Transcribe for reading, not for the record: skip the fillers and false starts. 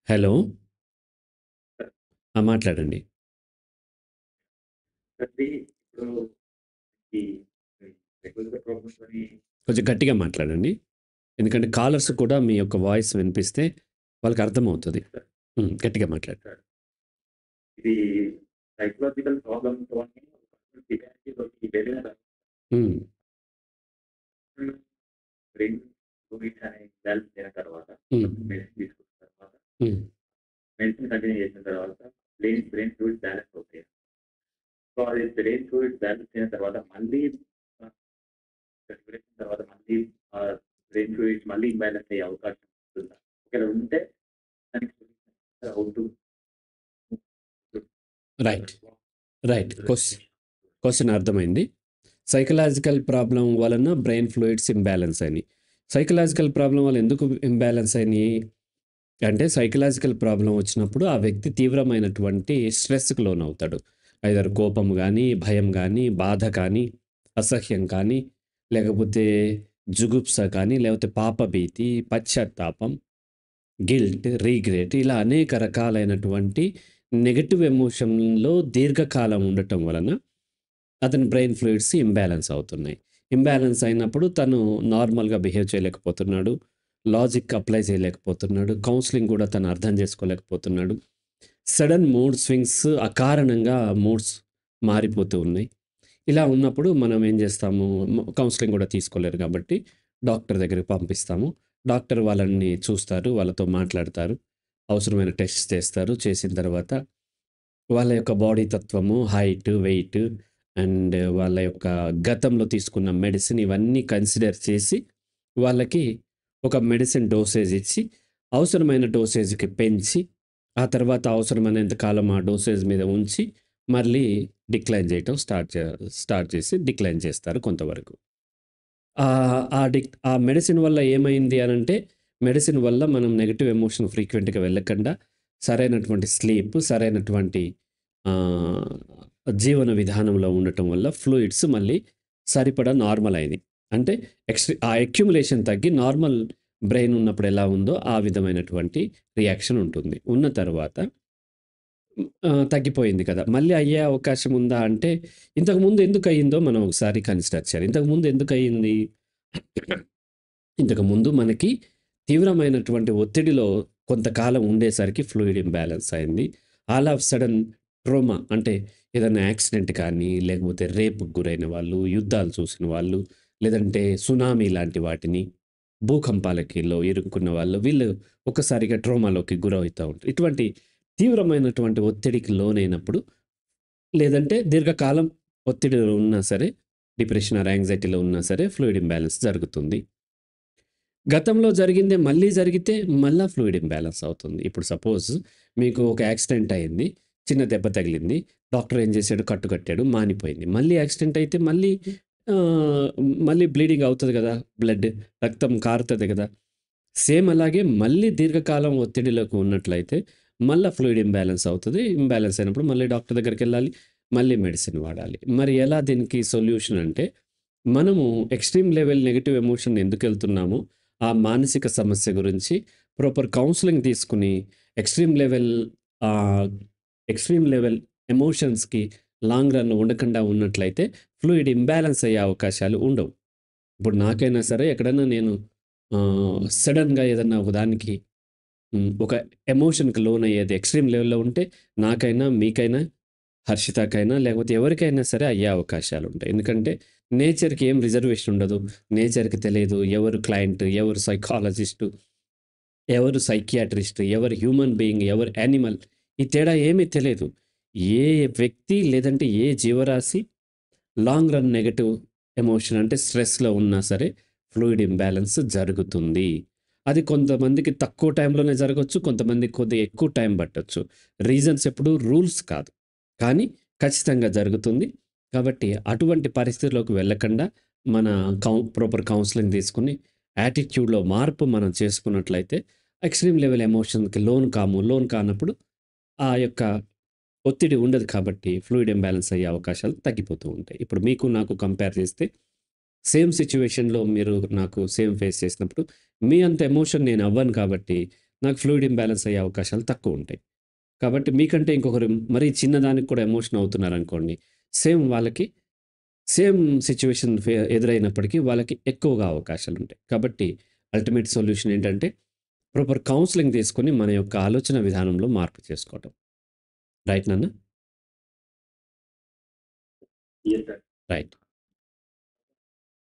Hello. మాట్లాడండి. కాబట్టి ఇప్పుడు ఈ రెగ్యులర్ ప్రాబ్లమ్స్‌ని కొంచెం గట్టిగా మాట్లాడండి. ఎందుకంటే కాలర్స్ కూడా మీ యొక్క వాయిస్ వినిపిస్తే వాళ్ళకి అర్థమవుతది. సార్ గట్టిగా మాట్లాడండి. సార్ ఇది సైకలాజికల్ ప్రాబ్లమ్‌తోని డిపెండెన్సీలోకి వెళ్ళిన హ్మ్. బ్రెయిన్ హ్యాబిట్స్ అనేవి బ్యాలెన్స్ అయిన తర్వాత హ్మ్. మెడిసిన్ తీసుకున్న తర్వాత హ్మ్. మెడిసిన్ కంటిన్యూ చేసిన తర్వాత బ్రెయిన్ ఫ్లూయిడ్స్ బ్యాలెన్స్ అవుతాయి. సో అది బ్రెయిన్ ఫ్లూయిడ్స్ బ్యాలెన్స్ అయిన తర్వాత మళ్ళీ రెగ్యులేషన్ తర్వాత మళ్ళీ బ్రెయిన్ ఫ్లూయిడ్స్ మళ్ళీ ఇంబ్యాలెన్స్ అయ్యే అవకాశం ఉంటుందా? ఒకవేళ ఉంటే దానికి solution how to right. Right. Question అర్థమైంది. సైకలాజికల్ ప్రాబ్లం వలన బ్రెయిన్ ఫ్లూయిడ్స్ ఇంబ్యాలెన్స్ అయినాయి. సైకలాజికల్ ప్రాబ్లం వల్ల ఎందుకు ఇంబ్యాలెన్స్ అయినాయి అంటే సైకలాజికల్ ప్రాబ్లం వచ్చినప్పుడు ఆ వ్యక్తి తీవ్రమైనటువంటి స్ట్రెస్‌కి లోనవుతాడు. ఐదర్ కోపం గానీ, భయం గానీ, బాధ కానీ, అసహ్యం కానీ, లేకపోతే జుగుప్స కానీ, లేకపోతే పాపభీతి, పశ్చాత్తాపం, గిల్ట్, రిగ్రెట్ ఇలా అనేక రకాలైనటువంటి నెగెటివ్ ఎమోషన్‌లో దీర్ఘకాలం ఉండటం వలన అతని బ్రెయిన్ ఫ్లూయిడ్స్ ఇంబాలెన్స్ అవుతున్నాయి. ఇంబాలెన్స్ అయినప్పుడు తను నార్మల్‌గా బిహేవ్ చేయలేకపోతున్నాడు. లాజిక్ అప్లై చేయలేకపోతున్నాడు. కౌన్సెలింగ్ కూడా తను అర్థం చేసుకోలేకపోతున్నాడు. సడెన్ మూడ్ స్వింగ్స్ అకారణంగా మూడ్స్ మారిపోతూ ఉన్నాయి. ఇలా ఉన్నప్పుడు మనం ఏం చేస్తాము, కౌన్సెలింగ్ కూడా తీసుకోలేరు కాబట్టి డాక్టర్ దగ్గరికి పంపిస్తాము. డాక్టర్ వాళ్ళని చూస్తారు. వాళ్ళతో మాట్లాడతారు. అవసరమైన టెస్ట్స్ చేస్తారు. చేసిన తర్వాత వాళ్ళ యొక్క బాడీ తత్వము, హైట్, వెయిట్ అండ్ వాళ్ళ యొక్క గతంలో తీసుకున్న మెడిసిన్ ఇవన్నీ కన్సిడర్ చేసి వాళ్ళకి ఒక మెడిసిన్ డోసేజ్ ఇచ్చి, అవసరమైన డోసేజ్‌కి పెంచి, ఆ తర్వాత అవసరమైనంత కాలం ఆ డోసేజ్ మీద ఉంచి, మళ్ళీ డిక్లైన్ చేయటం స్టార్ట్ చేసి డిక్లైన్ చేస్తారు కొంతవరకు. ఆ మెడిసిన్ వల్ల ఏమైంది అనంటే, మెడిసిన్ వల్ల మనం నెగెటివ్ ఎమోషన్ ఫ్రీక్వెంట్‌గా వెళ్ళకుండా, సరైనటువంటి స్లీప్, సరైనటువంటి ఆహ్, జీవన విధానంలో ఉండటం వల్ల ఫ్లూయిడ్స్ మళ్ళీ సరిపడా నార్మల్ అయినాయి. అంటే ఆ అక్యుములేషన్ తగ్గి నార్మల్ బ్రెయిన్ ఉన్నప్పుడు ఎలా ఉందో ఆ విధమైనటువంటి రియాక్షన్ ఉంటుంది. ఉన్న తర్వాత తగ్గిపోయింది కదా! మళ్ళీ అయ్యే అవకాశం ఉందా అంటే, ఇంతకుముందు ఎందుకయిందో మనం ఒకసారి కన్సిడర్ చేయాలి. ఇంతకుముందు ఎందుకయింది? ఇంతకుముందు మనకి తీవ్రమైనటువంటి ఒత్తిడిలో కొంతకాలం ఉండేసరికి ఫ్లూయిడ్ ఇంబాలెన్స్ అయింది. ఆల్ ఆఫ్ సడెన్ ట్రోమా అంటే ఏదైనా యాక్సిడెంట్ కానీ, లేకపోతే రేపుకి గురైన వాళ్ళు, యుద్ధాలు చూసిన వాళ్ళు, లేదంటే సునామీ లాంటి వాటిని, భూకంపాలకిలో ఇరుక్కున్న వాళ్ళు, వీళ్ళు ఒక్కసారిగా ట్రోమాలోకి గురవుతా ఉంటారు. ఇటువంటి తీవ్రమైనటువంటి ఒత్తిడికి లోనైనప్పుడు, లేదంటే దీర్ఘకాలం ఒత్తిడిలో ఉన్నా సరే, డిప్రెషన్ ఆర్ యాంగ్జైటీలో ఉన్నా సరే ఫ్లూయిడ్ ఇంబాలెన్స్ జరుగుతుంది. గతంలో జరిగిందే మళ్ళీ జరిగితే మళ్ళా ఫ్లూయిడ్ ఇంబాలెన్స్ అవుతుంది. ఇప్పుడు సపోజ్ మీకు ఒక యాక్సిడెంట్ అయింది. చిన్న దెబ్బ తగిలింది. డాక్టర్ ఏం చేశాడు? కట్టు కట్టాడు. మానిపోయింది. మళ్ళీ యాక్సిడెంట్ అయితే ఆహ్, మళ్ళీ బ్లీడింగ్ అవుతది గదా! బ్లడ్ రక్తం కారుతది గదా! సేమ్ అలాగే మళ్ళీ దీర్ఘకాలం ఒత్తిడిలోకి ఉన్నట్లయితే మళ్ళా ఫ్లూయిడ్ ఇంబాలెన్స్ అవుతది. ఇంబాలెన్స్ అయినప్పుడు మళ్ళీ డాక్టర్ దగ్గరికెళ్ళాలి. మళ్ళీ మెడిసిన్ వాడాలి. మరి ఎలా దీనికి సొల్యూషన్ అంటే మనము ఎక్స్‌ట్రీమ్ లెవెల్ నెగెటివ్ ఎమోషన్ ఎందుకెళ్తున్నామో, ఆ మానసిక సమస్య గురించి ప్రాపర్ కౌన్సెలింగ్ తీసుకొని, ఎక్స్‌ట్రీమ్ లెవెల్ ఆహ్, ఎక్స్‌ట్రీమ్ లెవెల్ ఎమోషన్స్‌కి లాంగ్ రన్ ఉండకుండా ఉన్నట్లయితే, ఫ్లూయిడ్ ఇంబాలెన్స్ అయ్యే అవకాశాలు ఉండవు. ఇప్పుడు నాకైనా సరే ఎక్కడన్నా నేను సడెన్‌గా ఏదన్నా ఒక దానికి ఒక ఎమోషన్‌కి లోనయ్యేది ఎక్స్‌ట్రీమ్ లెవెల్‌లో ఉంటే, నాకైనా, మీకైనా హర్షితకైనా లేకపోతే ఎవరికైనా సరే అయ్యే అవకాశాలుంటాయి. ఎందుకంటే నేచర్‌కి ఏం రిజర్వేషన్ ఉండదు. నేచర్‌కి తెలీదు ఎవరు క్లయింట్, ఎవరు సైకాలజిస్టు, ఎవరు సైకియాట్రిస్ట్, ఎవరు హ్యూమన్ బీయింగ్, ఎవరు యానిమల్ ఈ తేడా ఏమీ తెలీదు. ఏ వ్యక్తి లేదంటే ఏ జీవరాశి లాంగ్ రన్ నెగెటివ్ ఎమోషన్ అంటే స్ట్రెస్‌లో ఉన్నా సరే ఫ్లూయిడ్ ఇంబాలెన్స్ జరుగుతుంది. అది కొంతమందికి తక్కువ టైంలోనే జరగొచ్చు. కొంతమందికి కొద్దిగా ఎక్కువ టైం పట్టొచ్చు. రీజన్స్ ఎప్పుడు రూల్స్ కాదు. కానీ ఖచ్చితంగా జరుగుతుంది. కాబట్టి అటువంటి పరిస్థితిలోకి వెళ్ళకుండా మన ప్రాపర్ కౌన్సెలింగ్ తీసుకొని యాటిట్యూడ్‌లో మార్పు మనం చేసుకున్నట్లయితే ఎక్స్‌ట్రీమ్ లెవెల్ ఎమోషన్‌కి లోన్ కాము. లోన్ కానప్పుడు ఆ యొక్క ఒత్తిడి ఉండదు కాబట్టి ఫ్లూయిడ్ ఇంబాలెన్స్ అయ్యే అవకాశాలు తగ్గిపోతూ ఉంటాయి. ఇప్పుడు మీకు నాకు కంపేర్ చేస్తే సేమ్ సిట్యుయేషన్‌లో మీరు నాకు సేమ్ ఫేస్ చేసినప్పుడు మీ అంత ఎమోషన్ నేను అవ్వను కాబట్టి నాకు ఫ్లూయిడ్ ఇంబ్యాలెన్స్ అయ్యే అవకాశాలు తక్కువుంటాయి. కాబట్టి మీకంటే ఇంకొకరు మరీ చిన్నదానికి కూడా ఎమోషన్ అవుతున్నారనుకోండి, సేమ్ వాళ్ళకి సేమ్ సిట్యుయేషన్ ఎదురైనప్పటికీ వాళ్ళకి ఎక్కువగా అవకాశాలుంటాయి. కాబట్టి అల్టిమేట్ సొల్యూషన్ ఏంటంటే, ప్రాపర్ కౌన్సెలింగ్ తీసుకొని మన యొక్క ఆలోచన విధానంలో మార్పు చేసుకోవటం. రైట్ నాన్న? Yes sir. రైట్.